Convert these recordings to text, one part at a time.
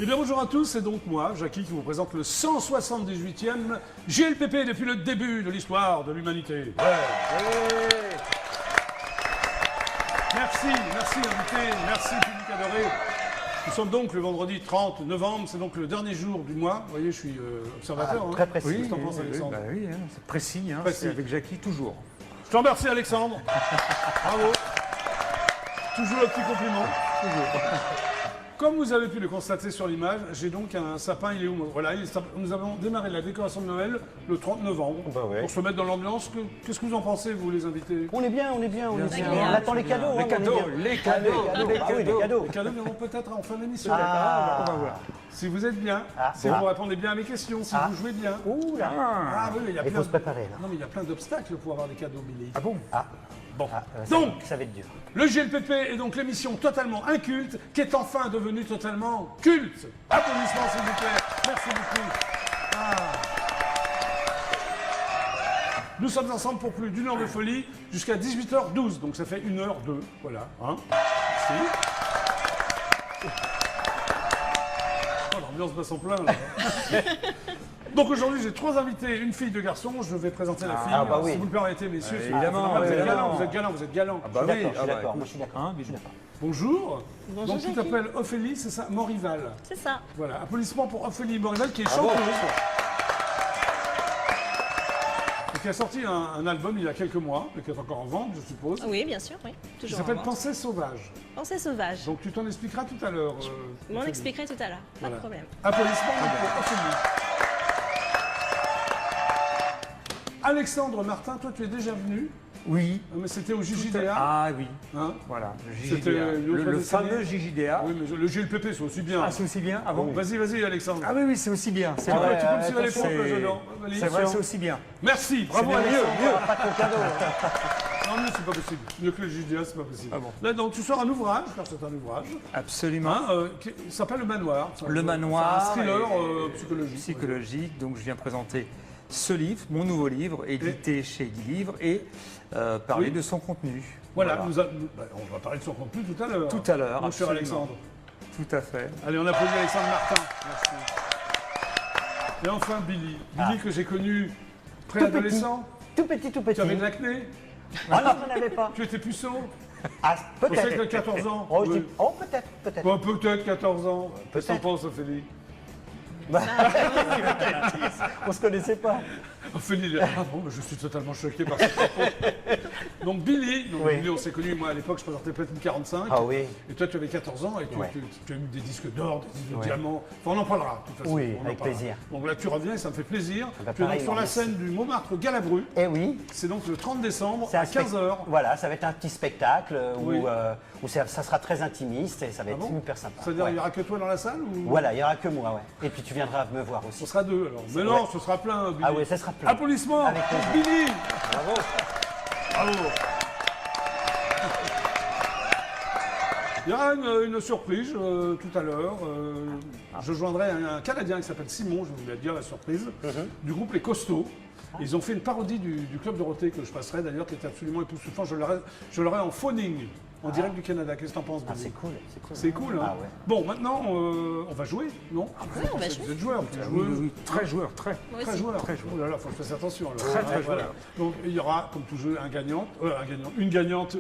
Eh bien bonjour à tous, c'est donc moi, Jackie, qui vous présente le 178e GLPP depuis le début de l'histoire de l'humanité. Merci invité, merci public adoré. Nous sommes donc le vendredi 30 novembre, c'est donc le dernier jour du mois. Vous voyez, je suis observateur. Très précis. Qu'est-ce que t'en penses, Alexandre? Oui, c'est précis, Précis. c'est avec Jackie toujours. Je te remercie Alexandre. Bravo. Toujours le petit compliment. Toujours. Comme vous avez pu le constater sur l'image, j'ai donc un sapin, il est où? Voilà, nous avons démarré la décoration de Noël le 30 novembre. Pour se mettre dans l'ambiance. Qu'est-ce que vous en pensez, vous les invités? On est bien. sûr. On attend les cadeaux. Les hein, cadeaux, on est bien. les cadeaux. Ah oui, les cadeaux. Les cadeaux viendront peut-être en fin d'émission. On va voir. Si vous êtes bien, si vous répondez bien à mes questions, si vous jouez bien. Ouh là. Ah oui, Il faut se préparer là. Non mais il y a plein d'obstacles pour avoir des cadeaux, Billy. Ah bon? Bon. Donc, ça va être dur. Le GLPP est donc l'émission totalement inculte qui est enfin devenue totalement culte. Applaudissements s'il vous plaît. Merci beaucoup. Nous sommes ensemble pour plus d'une heure de folie jusqu'à 18h12. Donc ça fait 1h02. Voilà. Hein. Merci. Oh, l'ambiance va s'en plein là. Donc aujourd'hui, j'ai trois invités, une fille, deux garçons. Je vais présenter la fille. bah oui. Si vous le permettez, messieurs. Évidemment, Vous êtes évidemment. galant, vous êtes galant, vous êtes galant. Bah Je oui, suis d'accord. Moi, je suis d'accord. Bonjour. Bonjour, Donc tu Jackie. t'appelles Ophélie, c'est ça, Morival. C'est ça. Voilà, applaudissements pour Ophélie Morival qui est chanteuse. Et qui a sorti un album il y a quelques mois, mais qui est encore en vente, je suppose. Oui, bien sûr, oui. Qui Toujours s'appelle en vente. Pensée sauvage. Pensée sauvage. Donc tu t'en expliqueras tout à l'heure. Je m'en Ophélie. expliquerai tout à l'heure. Pas Voilà. de problème. Applaudissements pour Ophélie. Alexandre Martin, toi tu es déjà venu, Oui. mais c'était au JJDA. Ah oui, Hein voilà. Le C'était JJDA. une autre Le décennie. fameux JJDA. Oui, mais le GLPP c'est aussi bien. Ah, c'est aussi bien? Ah bon? Vas-y Alexandre. Ah oui, c'est aussi bien. C'est Ah vrai. ouais, tu peux me suivre les attention, pompes, c'est- Jean. Allez. C'est vrai, c'est aussi bien. Merci, bravo bien, Alexandre. Pas ton cadeau. Non, mieux, c'est pas possible. Mieux que le JDA, c'est pas possible. Ah bon. Là, donc, tu sors un ouvrage, car c'est un ouvrage, Absolument. hein, qui s'appelle Le Manoir. C'est Le Manoir C'est un thriller et- psychologique. Psychologique. Donc je viens présenter ce livre, mon nouveau livre, édité chez Guy Livre, et parler Oui. de son contenu. Voilà, on va parler de son contenu tout à l'heure. Tout à l'heure, Mon cher absolument. Alexandre. Tout à fait. Allez, on applaudit Alexandre Martin. Merci. Et enfin, Billy. Billy que j'ai connu préadolescent. Tout petit. Tu avais de l'acné. Ah non, j'en avais pas. Tu étais puceau. Ah, Je sais que peut-être. 14 ans. Oh, je Oui. dis- oh, peut-être. Bon, peut-être 14 ans. Qu'est-ce que t'en Peut-être. penses, Ophélie? On se connaissait pas. Ophélie, ah bon, je suis totalement choqué par cette propos. Donc Billy, Oui. Billy, on s'est connus, moi à l'époque je présentais Platine 45. Ah oui. Et toi tu avais 14 ans et Ouais. tu as eu des disques d'or, des disques de Ouais. diamants. Enfin on en parlera de toute façon. Oui, on en avec parlera. plaisir. Donc là tu reviens et ça me fait plaisir. bah, tu es donc pareil, sur la merci. scène du Montmartre Galabru. Eh oui. C'est donc le 30 décembre C'est un à 15h. Voilà, ça va être un petit spectacle Oui. où ça sera très intimiste et ça va être bon hyper sympa. C'est-à-dire Ouais. il n'y aura que toi dans la salle ou... Voilà, il n'y aura que moi, ouais. Et puis tu viendras me voir aussi. Ce sera deux alors. Mais non, ce sera plein, Billy. Ah oui, ça sera plein. Applaudissements Avec pour plaisir. Billy. Bravo. Bravo. Il y aura une surprise tout à l'heure. Je joindrai un Canadien qui s'appelle Simon, je vais vous la dire la surprise, du groupe Les Costauds. Ils ont fait une parodie du Club Dorothée que je passerai d'ailleurs, qui est absolument époustouflant. Je l'aurai en phoning, en direct du Canada. Qu'est-ce que t'en penses, Ah, Billy? c'est cool, c'est cool. C'est cool, hein. Ah ouais. Bon, maintenant, on va jouer, non? Oui, on va Vous jouer. êtes joueur, vous êtes Oui, joueuse. oui, très joueur, très. Moi Très aussi. joueur. Très joueur. Oh là là, faut que je fasse attention. alors. Très, très Voilà. joueur. Donc il y aura, comme tout jeu, une gagnante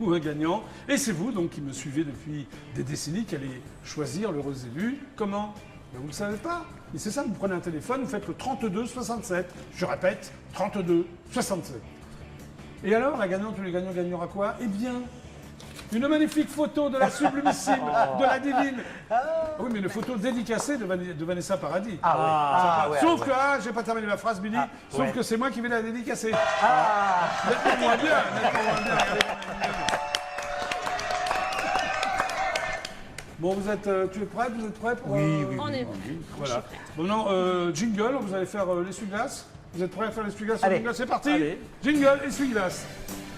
ou un gagnant. Et c'est vous, donc, qui me suivez depuis des décennies, qui allez choisir l'heureux élu. Comment? Ben, vous ne le savez pas. Et c'est ça, vous prenez un téléphone, vous faites le 32 67. Je répète, 32 67. Et alors, la gagnante ou le gagnant gagnera quoi? Eh bien, une magnifique photo de la sublimissime, de la divine. Ah oui, mais une photo dédicacée de Vanessa Paradis. Ah ouais. Sauf que, j'ai pas terminé ma phrase, Billy, sauf ouais. que c'est moi qui vais la dédicacer. Ah, Nettement moins bien, nettement moins bien. Regardez. Bon, tu es prête? Vous êtes prêts pour, Oui. On est Voilà. Bon, non, jingle, vous allez faire l'essuie-glace. Vous êtes prêts à faire l'essuie-glace sur Allez. jingle? C'est parti. Allez. Jingle, essuie-glace.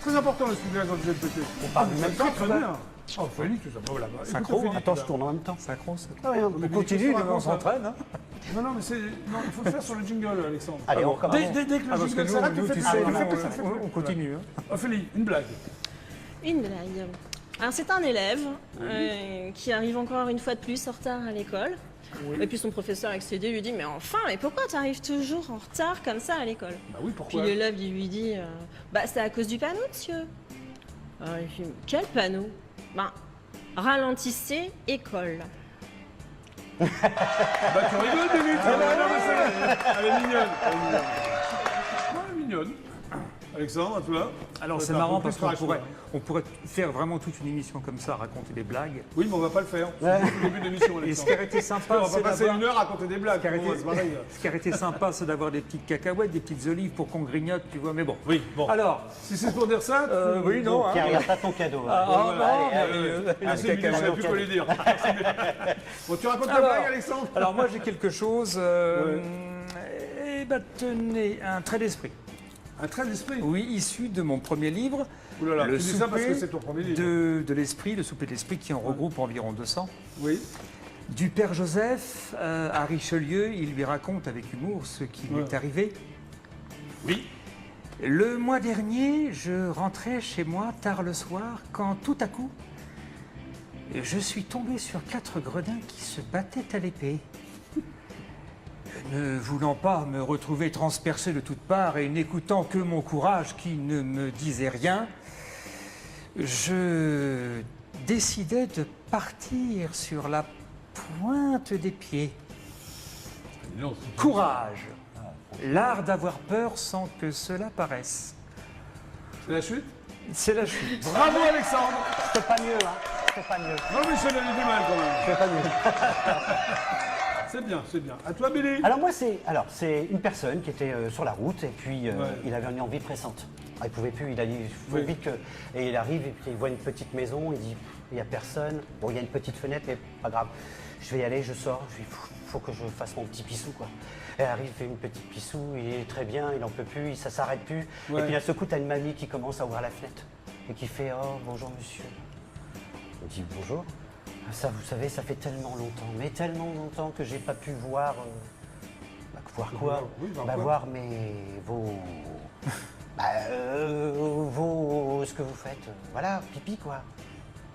Très important l'essuie-glace dans le GLPT. on parle du même temps, Très bien. Oh, Félix, ça va. Voilà. Synchro, Écoutez, Attends, Félix, je tourne en même temps. Synchro, ça. Ah, rien. Mais On continue, qu'est-ce qu'on on raconte, s'entraîne. Hein. Non, non, mais il faut le faire sur le jingle, Alexandre. Allez, on recommence. Dès que le Ah, parce que jingle s'arrête, tu nous, fais tu plus. sais, Tu nous, fais plus, tu fais plus. on continue. Hein. Ophélie, une blague. Une blague. Alors c'est un élève qui arrive encore une fois de plus en retard à l'école. Et puis son professeur excédé lui dit mais enfin, mais pourquoi tu arrives toujours en retard comme ça à l'école? Bah oui, Puis pourquoi? l'élève il lui dit bah c'est à cause du panneau, monsieur. Alors il dit quel panneau? Ben ralentissez école. Bah tu rigoles, Billy, elle est mignonne. Ouais, mignonne. Alexandre, à toi? Alors Ouais, c'est t'as un marrant peu parce plus qu'on crash, pourrait, toi. on pourrait faire vraiment toute une émission comme ça, raconter des blagues. Oui, mais on va pas le faire. C'est juste le début de l'émission, Et ce Alexandre. qui aurait été sympa, On va c'est pas passer d'avoir- une heure à raconter des blagues. ce qui aurait Bon, été- c'est pareil. ce qui aurait été sympa, c'est d'avoir des petites cacahuètes, des petites olives pour qu'on grignote, tu vois. Mais bon. Oui, bon. Alors, Si c'est pour dire ça, tu- oui, non. bon. hein. Tiens, regarde pas ton cadeau. Ah, hein. non, Allez, merveilleux. Ah, c'est Billy, je savais plus quoi lui dire. Bon, tu racontes la Alors, blague, Alexandre? Alors moi j'ai quelque chose. Eh ben tenez, un trait d'esprit. Un trait d'esprit. Oui, issu de mon premier livre. Ouh là là, Le tu dis ça parce que souper c'est ton premier livre. de l'esprit, le souper de l'esprit qui en regroupe environ 200. Oui. Du père Joseph à Richelieu, il lui raconte avec humour ce qui lui est arrivé. Oui. Le mois dernier, je rentrais chez moi tard le soir quand tout à coup, je suis tombé sur 4 gredins qui se battaient à l'épée. Ne voulant pas me retrouver transpercé de toutes parts et n'écoutant que mon courage qui ne me disait rien, je décidai de partir sur la pointe des pieds. Non, Courage, l'art d'avoir peur sans que cela paraisse. c'est la chute. C'est la chute. Bravo, Alexandre. Je fais pas mieux, hein. Je fais pas mieux. Non, mais ça donne du mal quand même. Je fais pas mieux. C'est bien, c'est bien. À toi, Billy. Alors moi, c'est une personne qui était sur la route et puis Ouais. il avait une envie pressante. Ah, il pouvait plus, il a dit, il faut Oui. vite que... Et il arrive et puis il voit une petite maison, il dit, il n'y a personne. Bon, il y a une petite fenêtre, mais pas grave. Je vais y aller, je sors, je dis, faut que je fasse mon petit pissou, quoi. Elle arrive, fait une petite pissou, il est très bien, il n'en peut plus, ça s'arrête plus. Ouais. Et puis à ce coup, tu as une mamie qui commence à ouvrir la fenêtre et qui fait, oh, bonjour monsieur. On dit, bonjour. Ça, vous savez, ça fait tellement longtemps, mais tellement longtemps que j'ai pas pu voir... voir quoi? Oui, voir Bah, quoi voir vos... ce que vous faites, voilà, pipi quoi.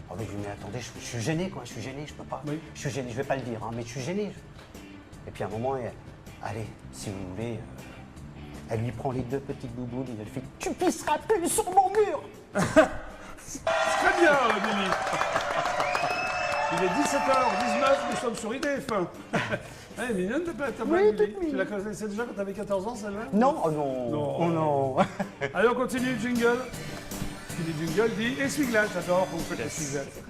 Oh, mais je dis, mais attendez, je suis gêné quoi, je suis gêné, je peux pas. Oui. Je suis gêné, je vais pas le dire, hein, mais je suis gêné. Et puis à un moment, allez, si vous voulez, elle lui prend les 2 petites bouboules et elle fait, tu pisseras plus sur mon mur. Très bien, Billy. Il est 17h19, nous sommes sur IDF1. Elle est mignonne ta blague, Billy. Tu la connaissais déjà quand tu avais 14 ans, celle-là? Non, oh non, Non. oh non. Allez, on continue, jingle. Qui dit jingle dit essuie-glace. J'adore quand vous faites essuie-glace.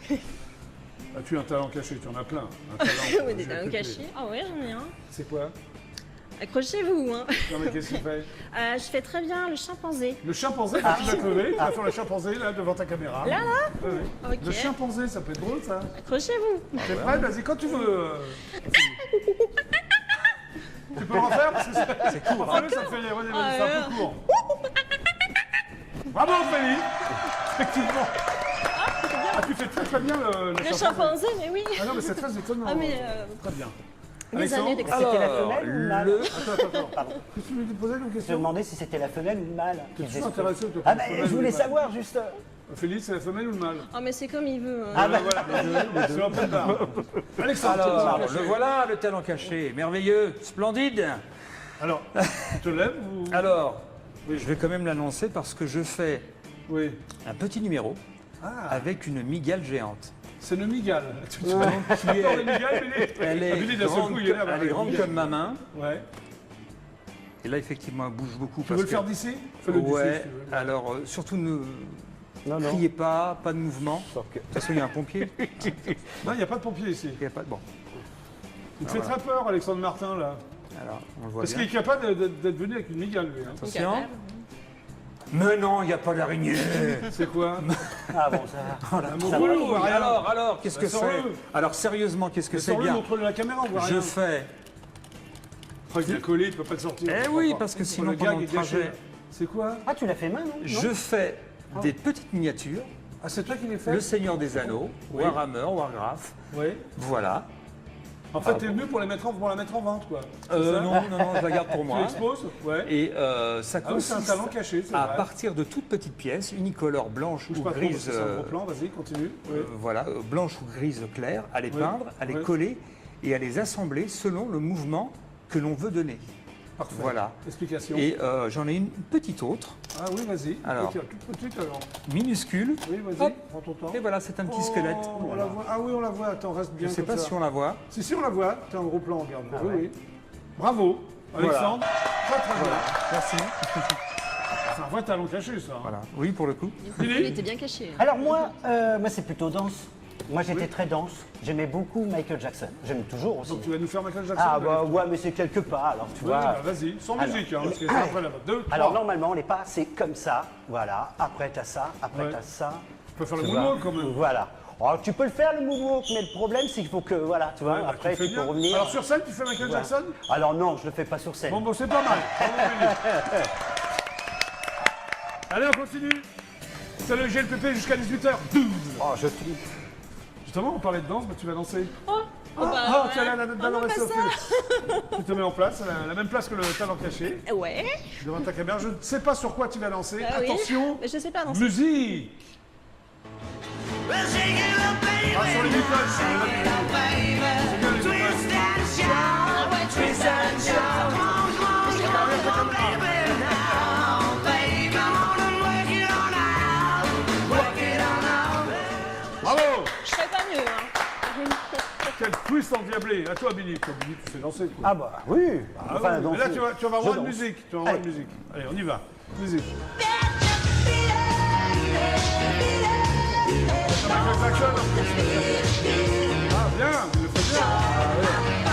Ah, tu as un talent caché, tu en as plein. Un talent, Des je talons vais te cachés. Ah ouais, j'en ai un. C'est quoi? Accrochez-vous, hein. Non, mais qu'est-ce qu'il fait? Je fais très bien le chimpanzé. Le chimpanzé, quand tu vas crever, tu vas faire le chimpanzé là devant ta caméra. Là, là? Oui, oui. Ok. Le chimpanzé, ça peut être drôle ça. Accrochez-vous. T'es prêt? Vas-y, quand tu veux. Tu peux le refaire parce que c'est court. Ça fait Ah, c'est un peu court. Bravo, Ophélie. Effectivement. Ah, tu fais très très bien le Le chimpanzé, mais oui. Ah non, mais c'est très étonnant. Ah, mais Très bien. des Alexandre années d'expérience. C'était la Alors, femelle ou le mâle? Attends. Pardon. Qu'est-ce que tu voulais te poser comme Je me question? demandais si c'était la femelle ou le mâle. T'es qui faisait toujours ce- intéressé de te Ah prendre ben, femelle je ou voulais mâle. savoir juste. Ophélie, c'est la femelle ou le mâle? Oh, mais c'est comme il veut. hein. Ah bah, Voilà, c'est open bar. Alexandre, tu Alors, te le voilà, le talent caché, merveilleux, splendide. Alors, tu te lèves ou... Alors, je vais quand même l'annoncer parce que je fais Oui. un petit numéro Ah, avec une migale géante. c'est le migale. Tu Qui est- adores le migale, Billy? Elle est Ah, Billy, d'un seul grande, coup, il est là, elle est grande Migale. comme ma main. Ouais. Et là, effectivement, elle bouge beaucoup. Tu veux le faire d'ici? Fais-le d'ici, Ouais, si tu veux. alors surtout ne non, non. criez pas de mouvement. De toute façon, il y a un pompier. Non, il n'y a pas de pompier ici. Il y a pas de... Bon, Il te fait très peur, Alexandre Martin, là. alors, on le voit Parce qu'il bien. est capable d'être venu avec une migale, lui. hein. Attention. Mais non, il n'y a pas d'araignée. C'est quoi? Ah bon, ça va. Un Ça mot va. boulot, ou rien? Alors, qu'est-ce que Bah, sors-le. c'est? Alors, sérieusement, qu'est-ce que c'est Sors-le, bien? montre-le à la caméra, on voit Je rien. fais... Oh, il est collé, il ne peut pas te sortir. Eh je comprends oui, pas. parce que sinon, Le gag pendant le est gâché, trajet- là. C'est quoi? Ah, tu l'as fait main, non? Je fais des petites miniatures. Ah, c'est toi qui les fais? Le Seigneur des Anneaux, Oui. Warhammer, Warcraft, Oui. voilà. En fait, t'es venu pour la mettre en vente, quoi. C'est ça Non, je la garde pour Tu moi. l'exposes? Ouais. Et ça Ah oui, c'est un consiste talent caché, c'est à vrai. partir de toutes petites pièces, unicolores blanches Bouge ou pas trop, parce grises, que c'est un gros plan, vas-y, continue. Oui. voilà, blanches ou grises claires, à les Oui. peindre, à les Oui. coller et à les assembler selon le mouvement que l'on veut donner. Parfait. Voilà. Explication. Et j'en ai une petite autre, Ah oui, vas-y. Alors. Toute petite alors. minuscule. Oui, vas-y, Hop. prends ton temps. Et voilà, c'est un petit Oh, squelette. on Voilà. la voit. Ah oui, on la voit. Attends, reste Je bien ne sais comme pas ça. si on la voit. Si, on la voit. T'as un gros plan, regarde. Ah oui, ouais. oui. Bravo, Alexandre. Très, très bien. Merci. C'est un vrai talent caché, ça. hein. Voilà. Oui, pour le coup. Du coup, Lily il était bien caché. Alors moi c'est plutôt danse. Moi j'étais très danse. J'aimais beaucoup Michael Jackson. J'aime toujours aussi. Donc tu vas nous faire Michael Jackson. Ah bah avec- ouais, mais c'est quelques pas, alors tu Ouais, vois. bah, vas-y, sans Alors, musique, hein, parce que c'est après là-bas. 2, 3. Alors normalement les pas c'est comme ça, voilà. Après t'as ça, après Ouais. t'as ça. Tu peux faire le Tu moonwalk vois. quand même. Voilà. Oh, tu peux le faire le moonwalk, mais le problème c'est qu'il faut que, voilà, tu vois, Ouais, bah, après tu le tu fais peux bien. revenir. Alors sur scène, tu fais Michael Voilà. Jackson. Alors non, je le fais pas sur scène. Bon, c'est pas mal. Bravo, Lily. Allez, on continue. C'est le GLPP jusqu'à 18h12. Oh, je trouve. Justement, on parlait de danse, mais tu vas danser. Oh, bah, Ah, tu as ouais. la Oh, non, talent pas resté au ça. fil. Tu te mets en place, à la même place que le talent caché, Ouais. devant ta caméra. Je ne sais pas sur quoi tu vas danser. Ah oui. Attention, Mais je sais pas, non. musique. Ah, sur les Beatles. C'est bien les Beatles. Ah ouais, tu fais ça. Bravo. Je serais pas mieux, hein. Quel twist endiablé. À toi, Billy. Toi, Billy, tu sais danser, quoi. Ah bah oui. Ah Enfin, ouais, donc, mais là, tu vas avoir je une danse. musique. Tu vas avoir une Allez. musique. Allez, on y va. Musique. Michael Jackson. Ah, bien. Il le fait bien.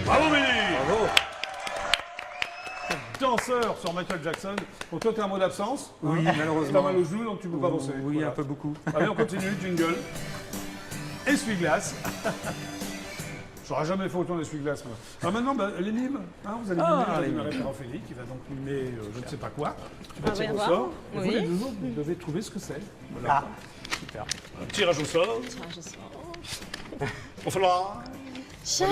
Bravo, Billy. Bravo. Danseur sur Michael Jackson. Pour toi, tu as un mot d'absence. Oui, T'as malheureusement. mal aux genoux, donc tu peux pas danser. Oui, Voilà. un peu beaucoup. Allez, on continue. Jingle. Essuie-glace. J'aurais jamais fait autant d'essuie-glace, moi. Alors maintenant, bah, les mimes. Hein, vous allez mimer, Ah, vous les allez mimes. mimer Ophélie, qui va donc mimer je ne sais pas quoi. Tu vas Ah, tirer oui, au à sort. voir. Et vous, Oui. les deux autres, vous devez trouver ce que c'est. Voilà. Ah, Super. Un tirage au sort. Tiens, je sens. On fait là. Tiens.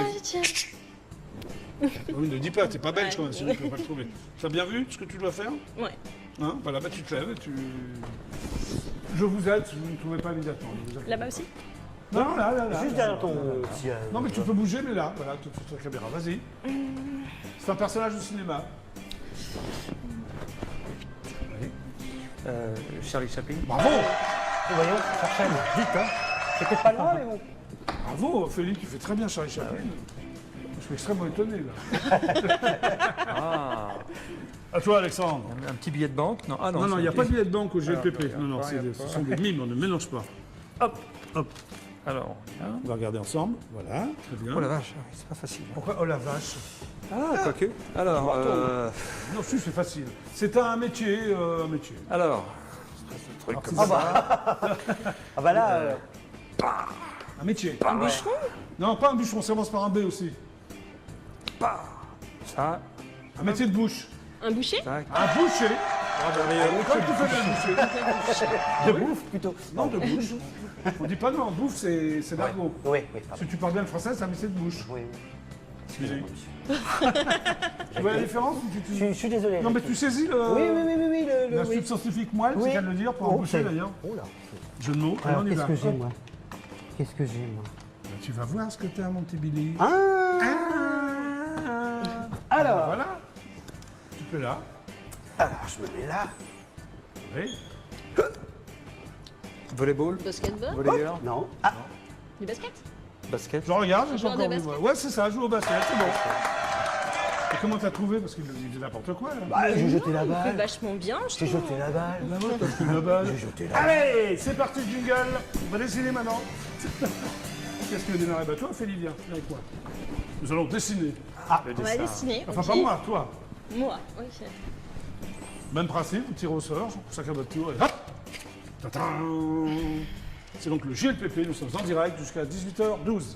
Oui, ne dis pas, t'es pas belge Ouais. quand même, sinon tu peux pas le trouver. T'as bien vu ce que tu dois faire? Ouais. Hein, voilà, bah tu te lèves et tu... Je vous aide si vous ne trouvez pas immédiatement. ne vous inquiétez Là-bas pas. aussi? Non, là. juste derrière ton. Non, mais tu peux bouger, mais là, voilà, tout de suite sur la caméra. Vas-y. C'est un personnage de cinéma. Charlie Chaplin. Bravo! Voyons, sur scène. Vite, hein? C'était pas loin, mais bon. Bravo, Félix, tu fais très bien Charlie Chaplin. Je suis extrêmement étonné, là. Ah, À toi, Alexandre. un petit billet de banque. Non, ah non. Non, c'est il n'y a ok. pas de billet de banque au GLPP. Alors, Non, il y a pas. ce sont des mimes, on ne mélange pas. Hop. Hop, Alors, hein. on va regarder ensemble. Voilà, très bien. Oh la vache, c'est pas facile. Pourquoi? Oh la vache. Ah, quoique. Alors, Non, si, c'est facile. C'est un métier, alors. Alors, comme c'est Ah bah là, un métier. Un bûcheron? Non, pas un bûcheron, ça commence par un B aussi. Ça, Un métier de bouche. Un boucher? tac. Un boucher. Comme tu fais de boucher. de bouffe plutôt. Non, de bouche. On dit pas non, bouffe, c'est l'argot. Oui, pardon. Si tu parles bien le français, c'est un métier de bouche. Oui. Excusez-moi. Tu vois la différence ou Je suis désolé. Non, mais tu saisis le... Oui, le. L'institut Oui. scientifique moelle, c'est Oui. qu'à le dire pour un boucher d'ailleurs. Oh là. Jeu de mots. Alors, Allez, on y qu'est-ce va. que j'ai, moi Qu'est-ce que j'ai, moi Tu vas voir ce que t'as, mon petit Billy. Ah Alors, Voilà. Tu peux là. je me mets là. Oui. Volleyball, Basketball? volleyeur, Non. Ah, Du basket? basket. Je regarde, j'ai pas Joueur de encore vu. basket. Ouais, c'est ça, joue au basket, c'est bon. Et comment t'as trouvé? Parce qu'il faisait n'importe quoi, là. bah, j'ai jeté la Il fait balle. vachement bien, je J'ai trouve. jeté la balle. Bah ouais, t'as pris la balle. J'ai jeté la balle. Allez, c'est parti, jingle. On va dessiner maintenant. Qu'est-ce qui va démarrer? Bah toi, Félix, viens avec moi. Nous allons dessiner. On va dessiner. Enfin, ok. pas moi, toi. Moi, ok. Même principe, vous tirez au sort, chacun votre tour, et hop. Tadam. C'est donc le GLPP, nous sommes en direct jusqu'à 18h12.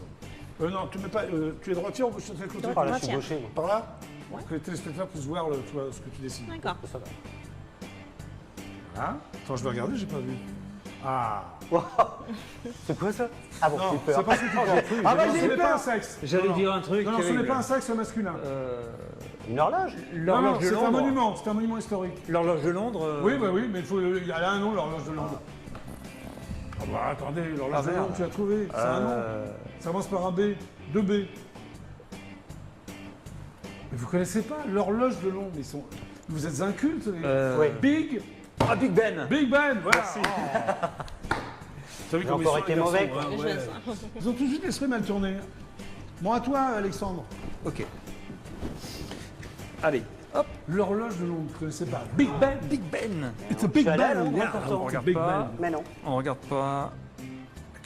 Non, tu mets pas, tu es droitier ou gauche, c'est quel côté? Par là, je suis Tiens. gaucher, moi. Par là? Ouais. Que les téléspectateurs puissent voir ce que tu dessines. D'accord. Ça va. Voilà. Attends, je vais regarder, j'ai pas vu. Ah. C'est quoi ça? Ah bon, j'ai Non, peur. c'est pas ce que tu penses. Ah bah Non, j'ai ce n'est eu pas un peur. sexe. J'allais Non, dire un truc. Non, non, ce avec n'est pas le- un sexe masculin. Une horloge? Non, non, L'horloge de c'est un Londres. monument. C'est un monument historique. L'horloge de Londres. Oui, bah oui, mais il y a un nom, l'horloge de Londres. Ah bah attendez, l'horloge de merde. Londres, tu as trouvé. C'est un nom. Ça commence par un B. 2B. Mais vous connaissez pas l'horloge de Londres. Vous êtes incultes. Ouais. Big Big Ben. Ben, voilà. T'as vu J'ai comme ils encore sont, été les garçons, mauvais. hein, Je ouais. vois ça. Ils ont tout de suite l'esprit mal tourné. Bon, à toi, Alexandre. Ok. Allez. Hop. L'horloge de Londres, vous connaissez pas. Big Ben. Big Ben. It's a Big Je suis allé à Ben. Londres, yeah. pourtant. On regarde Big pas. Ben. Mais non. On regarde pas.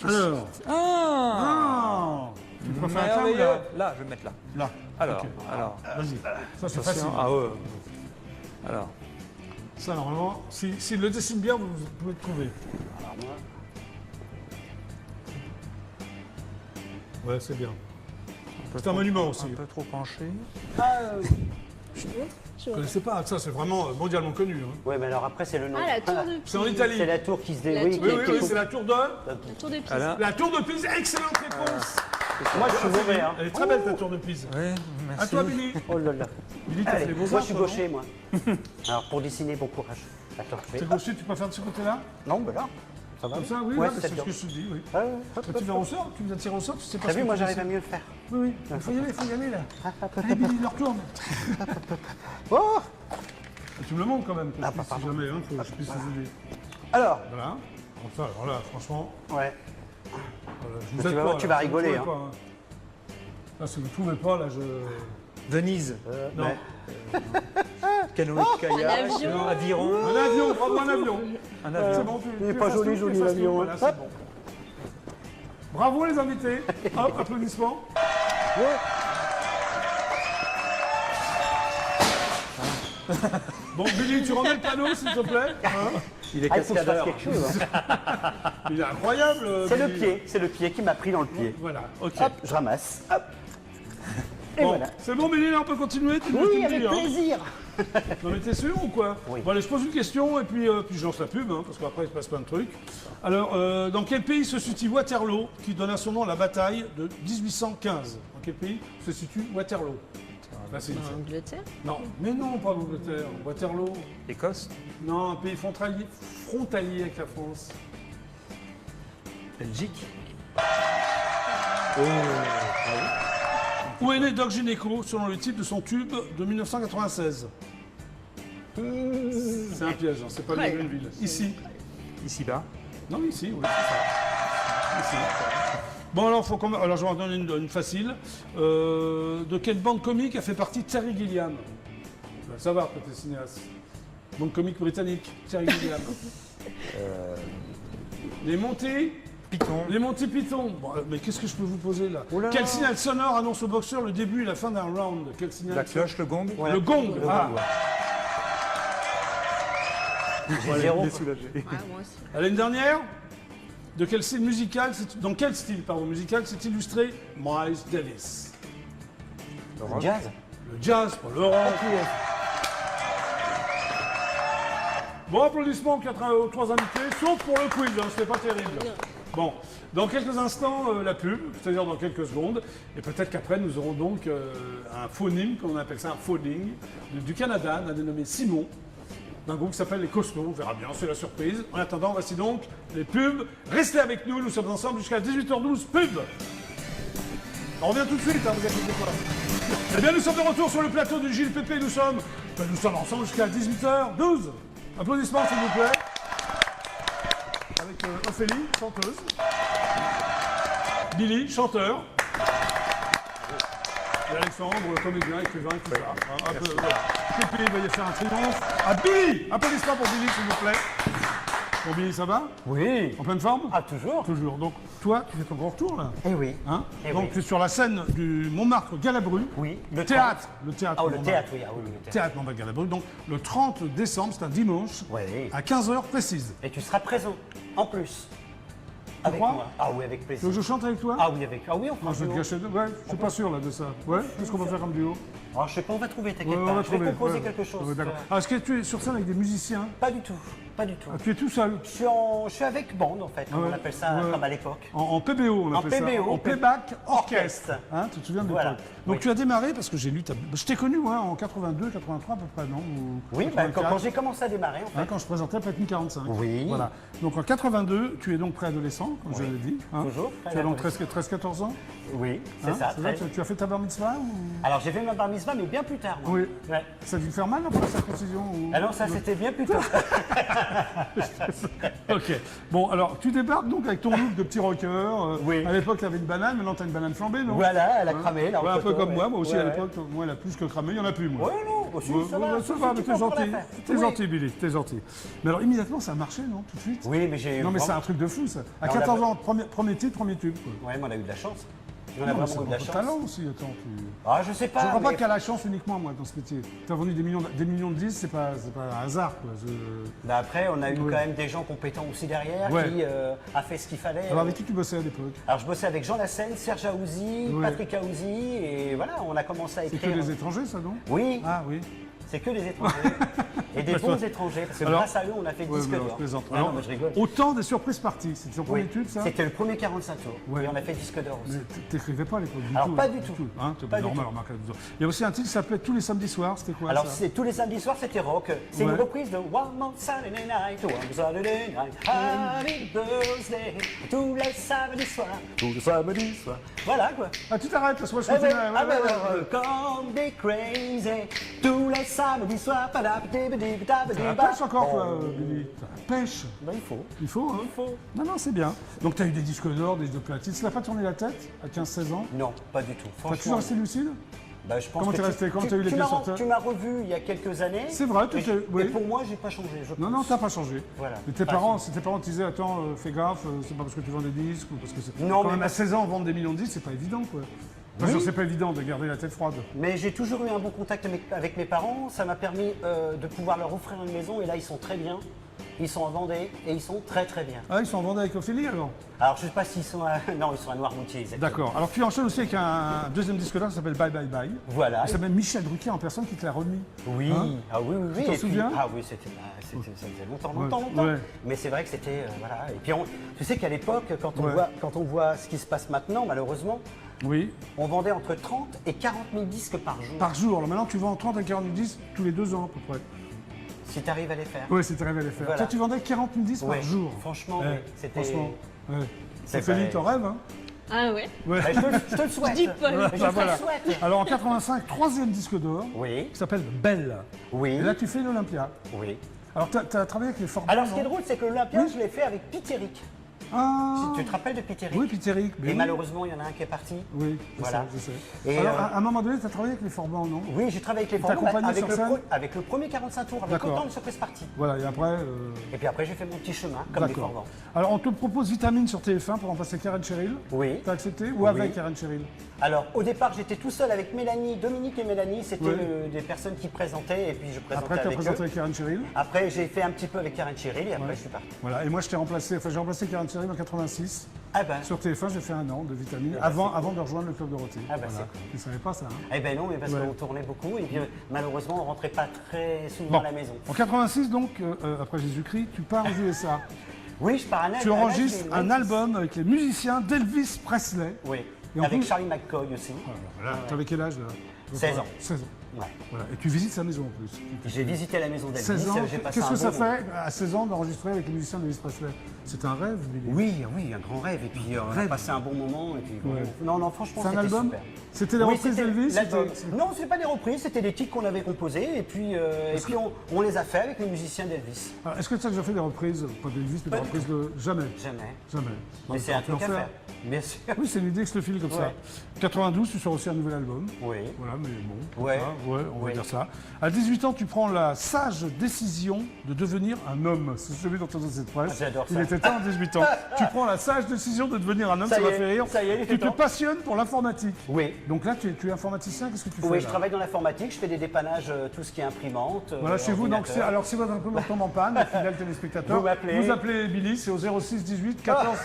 Alors. Ah. Ah. Tu préfères un terme, Merveilleux. là Là, je vais me mettre là. Là. Alors, Ok. alors. Vas-y. Ça, c'est Attention. facile. Ah ouais. Alors. Ça, normalement, s'il le dessine bien, vous pouvez le trouver. Alors moi, Ouais, c'est bien. peu C'est un trop- monument aussi. Un peu trop penché. Vous connaissez pas, ça, c'est vraiment mondialement connu. Hein. ouais, mais alors après, c'est le nom. Ah, la tour de C'est en Pise. Italie. C'est la tour qui se La déroule. tour Oui, de oui, Pise. oui, c'est la tour de... La tour de Pise. Alain. La tour de Pise, excellente réponse. Moi, je suis mauvais. Hein. Elle est très belle, ta tour de Pise. Oui, À merci. toi, Billy. Oh là là. Billy, t'as fait Allez, les beaux-arts, moi, je suis toi, non gaucher, moi. Alors, pour dessiner, bon courage. Attends, je T'es vais. gaucher, tu préfères de ce côté-là Non, mais là, ça va. Comme ça, oui, Ouais, ouais, c'est c'est ce bien. que je te dis, oui. Ouais, ouais. Quand tu vas au sort, tu vas tirer au sort, tu sais pas T'as ce vu, que moi, tu j'arrive à dessines. mieux le faire. Oui, oui, il faut y aller, là. Allez, Billy, il retourne. Oh. Et tu me le montres quand même, que je Ah, puisse, si pardon. jamais, hein, faut que je puisse les aider. Alors, Voilà. Bon, ça, alors là, franchement, ouais. voilà, je vous Tu aide vas pas, voir, tu là, vas si vous rigoler, trouvez pas, hein. Là, si vous ne trouvez pas, là, je... Venise. Non. Canoë, kayak. avion. Aviron. Un avion, bravo, un avion. Un C'est avion. bon, Il est tu pas effaces joli, tout, tu joli, effaces tout, l'avion. voilà, c'est bon. Bravo les invités. Hop, applaudissements. Bon, Billy, tu remets le panneau, s'il te plaît. Hein. Il est Ah, il faut que je fasse cascadeur. quelque chose. Hein. Il est incroyable. C'est le pied qui m'a pris dans le pied. Voilà, ok. Hop, je ramasse. Hop. Et Bon, voilà. c'est bon, Billy, là, on peut continuer. Tu Oui, me avec dis, hein. plaisir. Non, mais t'es sûr ou quoi? Oui. Bon, allez, je pose une question et puis je lance la pub, hein, parce qu'après, il se passe plein de trucs. Alors, dans quel pays se situe Waterloo, qui donna son nom à la bataille de 1815? Dans quel pays se situe Waterloo? Facile. En Angleterre. Non, mais non, pas l'Angleterre. Waterloo. Écosse. Non, un pays frontalier avec la France. Belgique. Où est né Doc Gynéco, selon le titre de son tube de 1996? C'est un piège, hein, c'est pas Ouais. une ville. Ici. Ici-bas. Non, ici, oui, c'est ça. Ici. Bon, alors, alors je vais en donner une facile. De quelle bande comique a fait partie Terry Gilliam? Tu vas le savoir, toi, t'es cinéaste. Bande comique britannique, Terry Gilliam. Les Monty Python. Les Monty Python. Bon, mais qu'est-ce que je peux vous poser là? Oh là Quel là. signal sonore annonce au boxeur le début et la fin d'un round? Quel signal La cloche, le gong. Le gong. Ah. J'ai zéro. soulagé. Ouais, moi aussi. Allez, une dernière. De quel style musical, dans quel style pardon, musical s'est illustré Miles Davis? Le jazz. Le jazz, pas le rock. Bon, applaudissements aux trois invités, sauf pour le quiz, hein, c'était pas terrible. Bon, dans quelques instants, la pub, c'est-à-dire dans quelques secondes, et peut-être qu'après, nous aurons donc un phonème, comme on appelle ça, un phoning, du Canada, d'un dénommé Simon, d'un groupe qui s'appelle Les Costauds, on verra bien, c'est la surprise. En attendant, voici donc les pubs. Restez avec nous, nous sommes ensemble jusqu'à 18h12, pub. On revient tout de suite, hein, vous inquiétez pas. Eh bien, nous sommes de retour sur le plateau du Gilles Pépé, nous sommes ensemble jusqu'à 18h12. Applaudissements, s'il vous plaît. Avec Ophélie, chanteuse. Billy, chanteur. Et Alexandre, comédien, écrivain, tout ça. Hein, un peu, voilà. Pépé, veuillez faire un triomphe. À Billy. Applaudissements pour Billy, s'il vous plaît. Bon, Billy, ça va? Oui. En pleine forme? Ah, toujours. Toujours. Donc, toi, tu fais ton grand retour, là. Eh oui. Hein Eh Donc, oui. tu es sur la scène du Montmartre Galabru. Oui. Le théâtre. Le théâtre. Ah, le Montmartre. théâtre, oui. Ah, oui, le théâtre. Théâtre Montmartre Galabru. Donc, le 30 décembre, c'est un dimanche, Oui. à 15h précise. Et tu seras présent, en plus. Avec crois moi. Ah oui, avec Tu veux plaisir. que je chante avec toi? Ah oui, avec. Ah oui, on fera Moi, je vais te duo. gâcher. Ouais, je suis pas sûr, là, de ça. Ouais, qu'est-ce qu'on va faire comme duo? Alors, je sais pas, on va trouver, t'inquiète Ouais, on pas. va Je vais trouver. composer Ouais, quelque chose. ouais, d'accord. Alors, est-ce que tu es sur scène avec des musiciens? Pas du tout, pas du tout. Ah, tu es tout seul? Je suis avec bande, en fait, comme Ouais, on appelle ça, ouais. comme à l'époque. En PBO, on En appelle ça. PBO, En playback orchestre. orchestre. Hein, tu te souviens de Voilà. l'époque. Donc Oui. tu as démarré, parce que j'ai lu Je t'ai connu moi en 82, 83 à peu près, non? Ou Oui, bah, 84, quand j'ai commencé à démarrer, en fait. hein, quand je présentais Platine 45. Oui. Voilà. Donc en 82, tu es donc préadolescent, comme je Oui. l'ai dit. hein. Toujours Tu as donc préadolescent. 13-14 ans? Oui, c'est hein, ça. c'est vrai, très- tu as fait ta bar mitzvah ou... Alors, j'ai fait ma bar mitzvah, mais bien plus tard. moi. Oui. Ouais. Ça a dû faire mal après sa concision ou... Ah non, ça, c'était bien plus tard. Ok. Bon, alors tu débarques donc avec ton look de petit rocker. Oui. À l'époque, tu avais une banane, maintenant tu as une banane flambée, non? Voilà, elle a Hein cramé, là, en Ouais, un peu photo, comme ouais. moi. Moi aussi, Ouais, à ouais. l'époque, moi, elle a plus que cramé. Il n'y en a plus, moi. Ouais, non, aussi, Ouais, ça ouais, va. ça va, mais tu t'es peux encore gentil. la faire. T'es Oui. gentil, Billy, t'es gentil. Mais alors, immédiatement, ça a marché, non? Tout de suite? Oui, mais j'ai eu. Non, mais c'est vraiment- un truc de fou, ça. À Non, on a 14 pas- ans, premier titre, premier tube, quoi. Ouais, mais on a eu de la chance. On a Non, mais vraiment c'est eu de la beaucoup de chance. talent aussi, attends. Ah, je sais Je pas. ne crois pas mais- qu'il y a la chance uniquement, moi, dans ce métier. Tu as vendu des millions de disques, c'est pas un hasard, quoi. Bah, après, on a eu Ouais. quand même des gens compétents aussi derrière Ouais. qui a fait ce qu'il fallait. Alors, avec qui tu bossais à l'époque? Alors, je bossais avec Jean Lassène, Serge Aouzi, Ouais. Patrick Aouzi, et voilà, on a commencé à C'est écrire. que des étrangers, ça, non? Oui, Ah, oui. c'est que des étrangers. Et des bons étrangers, parce que Alors- grâce à eux, on a fait Ouais, disque mais alors, d'or. je plaisante. Ah Alors, non, mais je rigole. autant des surprises parties. C'était ton premier Oui, tube, ça? c'était le premier 45 tours. Ouais. Et on a fait disque d'or aussi. Mais t'écrivais pas à l'époque du Alors, tout. pas hein, du tout. Hein, c'est Pas du normal, tout. remarque, à 12 ans. Il y a aussi un titre qui s'appelait Tous les samedis soirs. C'était quoi, Alors, ça? c'est tous les samedis soirs, c'était rock. C'est Ouais. une reprise de One More Saturday Night, One More Saturday Night, Happy Birthday, tous les samedis soirs, tous les samedis soirs. Voilà quoi. Ah, tu t'arrêtes, parce que moi, je Eh ben, continue. ah ben alors, comme des crazy, tous les samedis soirs, T'as la pêche encore, toi, Billy? T'as la pêche. Ben, il faut. Il faut, hein? Il faut. Non, non, c'est bien. Donc, t'as eu des disques d'or, des disques de platine. Ça t'a pas tourné la tête à 15-16 ans? Non, pas du tout. T'as toujours resté lucide? Bah, je pense Comment que t'es resté? Comment t'as eu les pieds sur terre? Tu m'as revu il y a quelques années. C'est vrai, et, oui. et pour moi, j'ai pas changé. Je Non, pense. non, t'as pas changé. Voilà. Mais tes Pas parents, changé. si tes parents te disaient, attends, fais gaffe, c'est pas parce que tu vends des disques ou parce que c'est. Non, Quand mais même à parce- 16 ans, vendre des millions de disques, c'est pas évident, quoi. Enfin, Oui. je veux dire, c'est pas évident de garder la tête froide. Mais j'ai toujours eu un bon contact avec mes parents. Ça m'a permis de pouvoir leur offrir une maison. Et là, ils sont très bien. Ils sont en Vendée et ils sont très très bien. Ah, ils sont en Vendée avec Ophélie alors? Alors, je sais pas s'ils sont à... Non, ils sont à Noirmoutier, exactement. D'accord. Alors tu enchaînes aussi avec un deuxième disque d'or qui s'appelle Bye Bye Bye. Voilà. Et c'est même Michel Drucker en personne qui te l'a remis. Oui, Hein? ah oui, oui, oui. Tu t'en Et puis- souviens? Ah oui, ça faisait longtemps, Ouais, longtemps. ouais. Mais c'est vrai que c'était, voilà. Et puis, tu sais qu'à l'époque, quand Ouais. on voit ce qui se passe maintenant, malheureusement, Oui. on vendait entre 30 et 40 000 disques par jour. Par jour. Alors maintenant tu vends 30 à 40 000 disques tous les 2 ans à peu près. Si tu arrives à les faire. Oui, c'est arrivé à les faire. Voilà. Toi tu vendais 40 000 disques Ouais, par jour. franchement, Ouais, oui, c'était- Franchement. Ouais. C'est Ophélie, pas- t'en rêves, hein? Ah ouais? Ouais. Bah, je te le souhaite. dis pas. Je Bah, te voilà. le souhaite. Alors en 85, troisième disque d'or Oui, qui s'appelle Belle. oui, Et là tu fais l'Olympia. oui. Alors tu as travaillé avec les Forbans. Alors, ce qui est non? drôle, c'est que l'Olympia, Oui. je l'ai fait avec Pitéric. Ah. Tu te rappelles de Pitéric? Oui, Pitéric. mais Et oui. malheureusement, il y en a un qui est parti. Oui, Voilà. je sais. Et, Alors, euh, à un moment donné, tu as travaillé avec les Forbans, non? Oui, j'ai travaillé avec les t'as Forbans, accompagné avec, sur scène avec le premier 45 tours, avec D'accord. autant de surprises parties. Voilà, et après. Et puis après, j'ai fait mon petit chemin, comme les Forbans. D'accord. Alors, on te propose Vitamine sur TF1 pour remplacer Karen Cheryl. Oui. T'as accepté? Ou Oui. avec Karen Cheryl? Alors, au départ, j'étais tout seul avec Mélanie, Dominique et Mélanie. C'était Ouais. des personnes qui présentaient et puis je présentais Après, tu as avec présenté eux. avec Karen Cheryl. Après, j'ai fait un petit peu avec Karen Cheryl et après, Ouais. je suis parti. Voilà, et moi, je t'ai remplacé. Enfin, j'ai remplacé Karen Cheryl en 86. Ah ben, Sur TF1, j'ai fait un an de Vitamine ben, avant de rejoindre le Club Dorothée. Ah ben, Voilà. c'est cool. Tu savais pas ça, hein? eh ben non, mais parce Ouais. qu'on tournait beaucoup et puis malheureusement, on rentrait pas très souvent Bon. à la maison. En 86, donc, après Jésus-Christ, tu pars aux USA. Oui, je pars à Tu enregistres un album avec les musiciens d'Elvis Presley. Oui, Et en avec plus- Charlie McCoy aussi. Voilà. Tu avais quel âge là? 16 ans. 16 ans. Ouais. Voilà. Et tu visites sa maison en plus. J'ai visité la maison d'Elvis, 16 ans, j'ai passé qu'est-ce un que ça bon moment. fait à 16 ans d'enregistrer avec les musiciens d'Elvis Presley? C'est un rêve, Billy. Oui, oui, un grand rêve. Et puis on a passé un bon moment. Et puis, Ouais. Non, non, franchement, C'est un c'était album? super. C'était des Oui, reprises c'était d'Elvis? l'album. c'était- Non, c'est pas des reprises, c'était des titres qu'on avait composés et puis, on les a fait avec les musiciens d'Elvis. Alors, est-ce que tu as déjà fait des reprises, pas d'Elvis, mais des Pas du reprises de. Jamais. Jamais. Jamais. Mais c'est un Tu peux en truc à faire. faire. Bien sûr. Oui, c'est une idée que je te file comme ça. Ouais. 92, tu sors aussi un nouvel album. Oui. Voilà, mais bon. Ouais. ouais, on va Oui. dire ça. À 18 ans, tu prends la sage décision de devenir un homme. C'est ce que j'ai vu dans ton dossier de presse. Ah, j'adore Il ça. était temps à 18 ans. Tu prends la sage décision de devenir un homme, Ça ça y m'a est, fait rire. ça y est, il était Tu te temps. passionnes pour l'informatique. Oui. Donc là, tu es informaticien, qu'est-ce que tu fais Oui, là je travaille dans l'informatique, je fais des dépannages, tout ce qui est imprimante. Voilà, chez vous, donc, ordinateur. alors si votre imprimante tombe en panne, fidèle téléspectateur, Vous m'appelez. vous appelez Billy, c'est au 06 18 14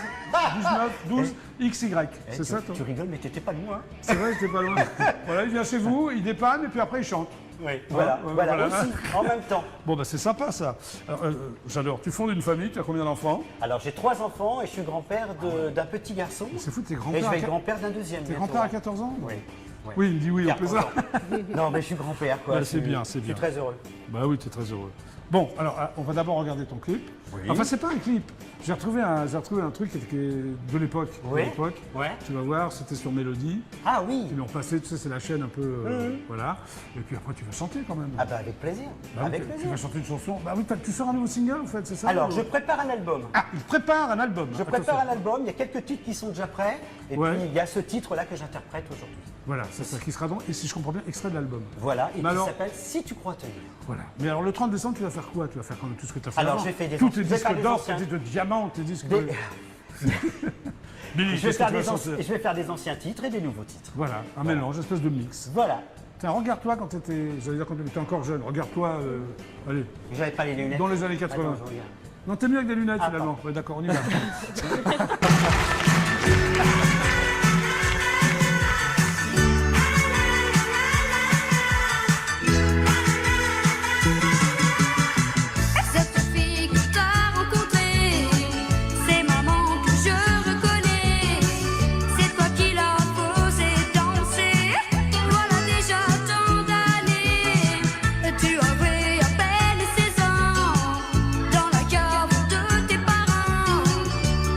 19 12 XY. Eh, C'est ça, toi tu rigoles, mais t'étais pas loin. C'est vrai, j'étais pas loin. Voilà, il vient chez vous, il dépanne et puis après il chante. Oui, voilà, voilà, voilà. aussi, en même temps. Bon, bah c'est sympa ça. Alors, j'adore. Tu fondes une famille, tu as combien d'enfants? Alors j'ai 3 enfants et je suis grand-père d'un petit garçon. C'est fou, t'es Et grand-père. je vais à être quat- grand-père d'un deuxième. T'es bientôt, grand-père à hein. 14 ans? Oui. Oui. Oui, il me dit oui, on peut ça. 14 ans. Non, mais je suis grand-père, quoi. Ouais, Je c'est suis- bien, c'est Je suis bien. très heureux. Bah oui, tu es très heureux. Bon, alors on va d'abord regarder ton clip. Oui. Enfin, c'est pas un clip. J'ai retrouvé un truc qui est de l'époque. Oui. De l'époque. Ouais. Tu vas voir, c'était sur Mélodie. Ah oui. Ils l'ont passé, tu sais, c'est la chaîne un peu. Voilà. Et puis après, tu vas chanter quand même. Ah bah avec plaisir. Bah oui, Avec tu plaisir. vas chanter une chanson. Bah oui, tu sors un nouveau single en fait, c'est ça? Alors ou- je prépare un album. Ah, il prépare un album. Je prépare Attention. un album, il y a quelques titres qui sont déjà prêts. Et Ouais. puis il y a ce titre-là que j'interprète aujourd'hui. Voilà, c'est ça qui sera donc, et si je comprends bien, extrait de l'album. Voilà, et Mais qui alors- s'appelle Si tu crois tenir. Voilà. Mais alors le 30 décembre, tu vas faire quoi? Tu vas faire quand même tout ce que tu as fait Alors, avant. j'ai fait des tous ans- tes je vais faire disques des d'or, anciens. tes disques de diamants, tes disques Des- de... Billy, Je vais, qu'est-ce que faire tu vas des chanter? je vais faire des anciens titres et des nouveaux titres. Voilà, un mélange, une espèce de mix. Voilà. Tiens, regarde-toi quand tu étais, j'allais dire quand tu étais encore jeune, regarde-toi, allez, J'avais pas les lunettes. dans les années 80. Attends, je regarde. Non, t'es mieux avec des lunettes Ah, finalement. Ouais, d'accord, on y va. Cette fille que t'as rencontrée, c'est maman que je reconnais. C'est toi qui l'as posé danser. Voilà déjà tant d'années. Tu avais à peine 16 ans dans la cave de tes parents,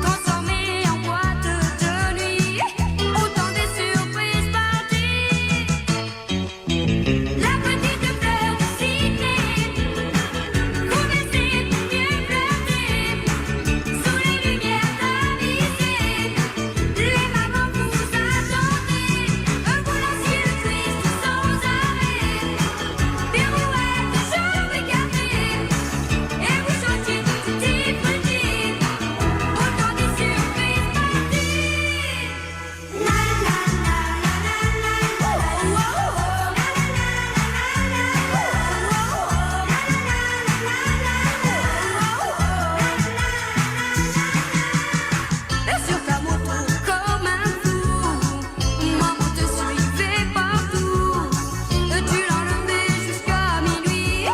transformée en boîte de nuit. Autant des surprises parties. La petite fleur de Sydney. Vous laissez mieux flirter sous les lumières tamisées. Les mamans vous attendez, vous lanciez le twist sans arrêt. Pirouette, jambes écartées, et vous chantiez de tutti frutti. Autant des surprises parties. La la la la la la, oh oh oh. Et sur ta moto comme un fou, maman te suivait partout. Tu l'enlevais jusqu'à minuit,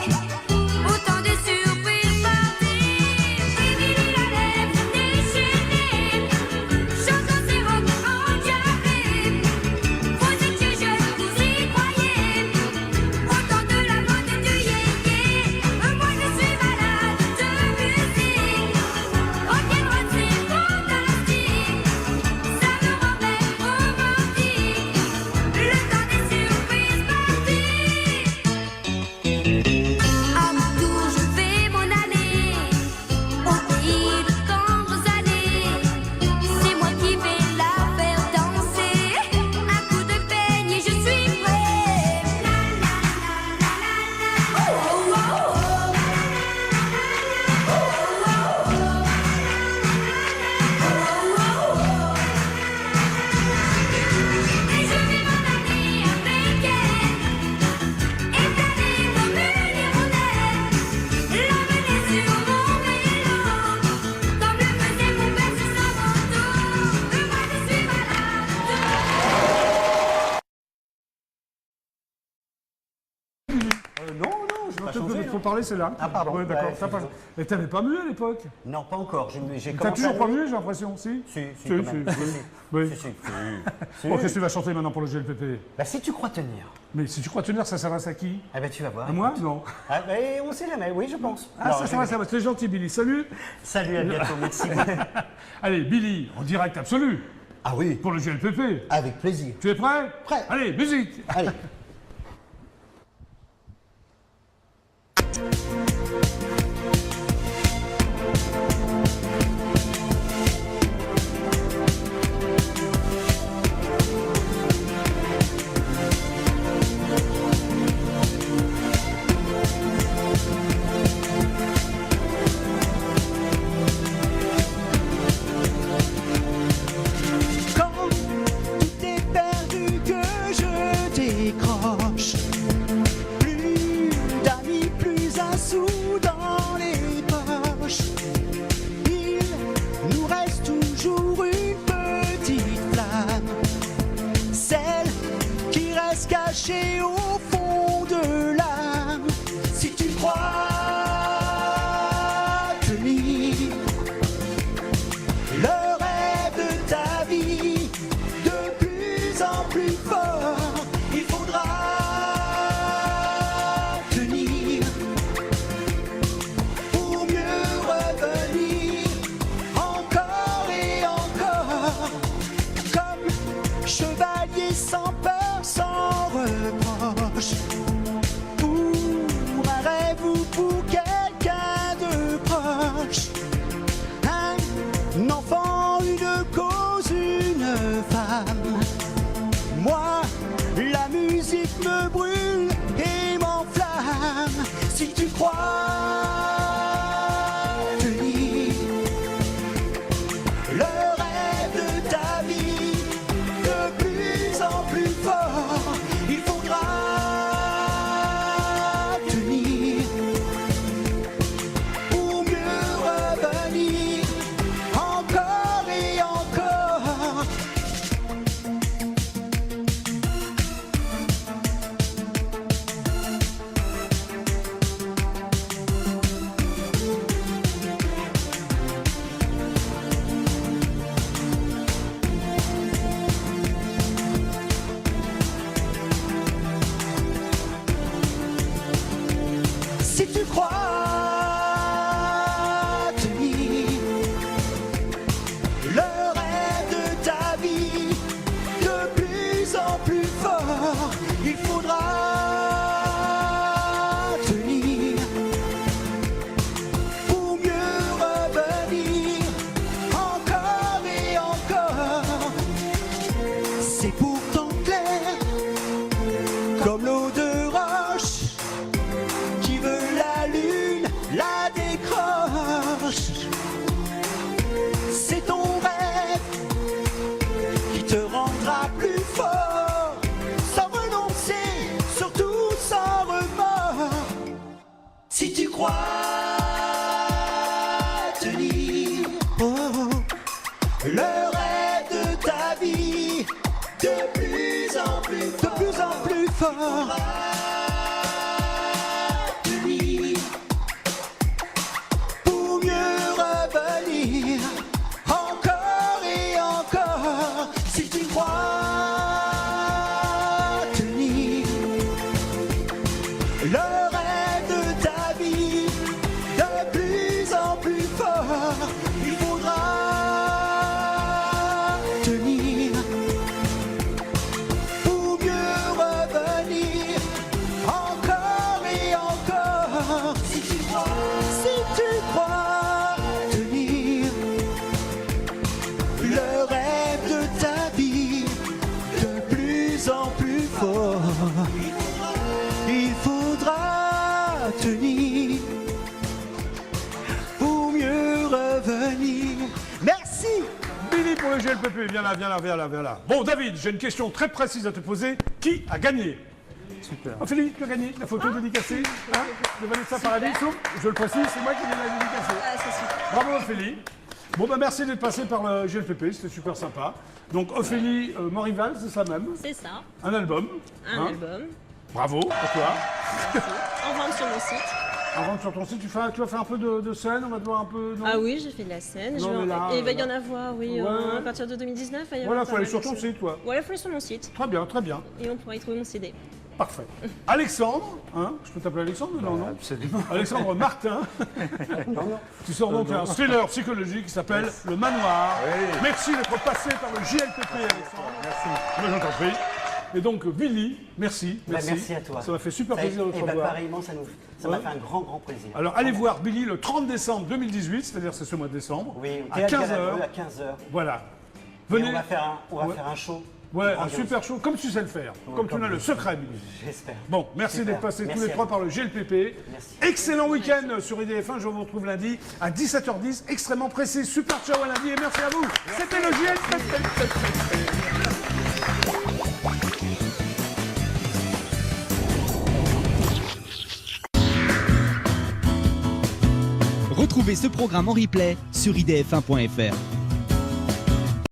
autant des surprises parties. Et Billy la lèvre déchaînée, chantant ses robes endiablées. Vous étiez jeunes, vous y croyez, autant de la mode et du yéyé. Moi je suis malade de musique, rock'n'roll c'est fantastique, ça me rend belle romantique, le temps des surprises parties. À mon tour je vais m'en aller, au pays de tendres années. C'est moi qui vais la faire danser, un coup de peigne et je suis prêt. La la la la la la, oh oh oh. Et je vais m'en aller avec elle, étalée comme une hirondelle, l'emmener sur mon vélo, comme le faisait mon père sur sa moto. Moi je suis malade. Non, je vais pas changer. Il faut parler, c'est là. Ah, pardon. Ouais, d'accord. Ouais, T'as pas- excuse-moi. Et t'avais pas mué à l'époque? Non, pas encore. J'ai T'as commencé toujours à pas muer. mué, j'ai l'impression, si? Si, Si, quand même. si, Si, oui. si, si. Bon, qu'est-ce que tu vas chanter maintenant pour le GLPP? Bah si tu crois tenir, Mais si tu crois tenir, ça s'adresse à qui? eh ben tu vas voir. À moi? Non. Ah, bah, on sait jamais, oui, je pense. Ah, Non, ça je- s'adresse à moi. C'est gentil, Billy. Salut. Salut, à bientôt, merci. Allez, Billy, en direct absolu Ah oui, pour le GLPP. avec plaisir. Tu es prêt? Prêt. Allez, musique. Allez. Si tu crois tenir le rêve de ta vie de plus en plus fort, il faudra tenir pour mieux revenir encore et encore. Si tu crois tenir le rêve de ta vie de plus en plus fort, il faudra tenir pour mieux revenir encore et encore. C'est pourtant clair comme l'eau de roche qui veut la lune, la décroche. C'est ton rêve qui te rendra plus fort, sans renoncer, surtout sans remords. Si tu crois tenir le rêve de ta vie de plus en plus fort, pour mieux revenir encore et encore. Si tu crois tenir le rêve de ta vie de plus en plus fort, il faudra tenir pour mieux revenir encore et encore. Si tu crois tenir le rêve de ta vie de plus en plus fort, il faudra tenir pour mieux revenir. Merci. Billy pour le GLPP, viens là. Bon, David, j'ai une question très précise à te poser. Qui a gagné? Super. Ophélie, tu as gagné la photo dédicacée de Vanessa Paradis. Je le précise, c'est moi qui l'ai dédicacée. Ah, c'est super. Bravo Ophélie. Bon, bah merci d'être passé par le GLPP, c'était super sympa. Donc Ophélie Morival, c'est ça même. C'est ça. Un album. Un album. Bravo à toi. En vente sur mon site. Avant sur ton site, tu vas faire un peu de scène, on va te voir un peu. Non Ah oui, j'ai fait de la scène. Non, mais là, Et il va y en avoir, oui, ouais. à partir de 2019. Il va y Voilà, avoir faut pas aller mal sur de ton choses. site, toi. Voilà, il faut aller sur mon site. Très bien, très bien. Et on pourra y trouver mon CD. Parfait. Alexandre, hein, je peux t'appeler Alexandre? Non. Absolument. Alexandre Martin. Tu sors donc un thriller psychologique qui s'appelle Le Manoir. Oui. Merci d'être passé par le JLPP, Alexandre. Merci. Mais je t'en prie. Et donc, Billy, merci. Merci à toi. Ça m'a fait super plaisir de te Et bah, revoir. pareillement, ça m'a fait un grand plaisir. Alors, allez voir Billy le 30 décembre 2018, c'est-à-dire c'est ce mois de décembre. Oui, au à Théâtre 15h. Galabru, à 15h. Voilà. Et Venez. on va faire Ouais. un show. Ouais, un grandiose. super show, comme tu sais le faire. Comme tu en as le secret, Billy. J'espère. Bon, merci Super. d'être passés tous Merci les à trois vous. par le GLPP. Merci. Excellent week-end sur IDF1. Je vous retrouve lundi à 17h10. Extrêmement pressé. Super ciao à lundi et merci à vous. C'était le GLPP. Retrouvez ce programme en replay sur idf1.fr.